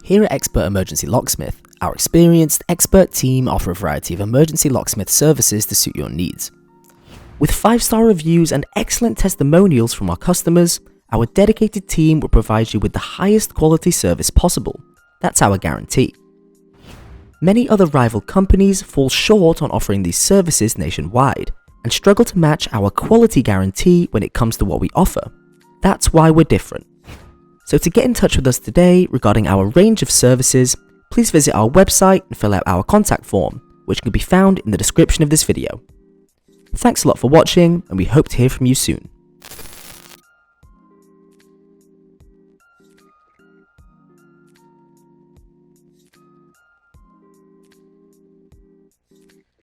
Here at Expert Emergency Locksmith, our experienced, expert team offer a variety of emergency locksmith services to suit your needs. With 5-star reviews and excellent testimonials from our customers, our dedicated team will provide you with the highest quality service possible. That's our guarantee. Many other rival companies fall short on offering these services nationwide and struggle to match our quality guarantee when it comes to what we offer. That's why we're different. So to get in touch with us today regarding our range of services, please visit our website and fill out our contact form, which can be found in the description of this video. Thanks a lot for watching, and we hope to hear from you soon.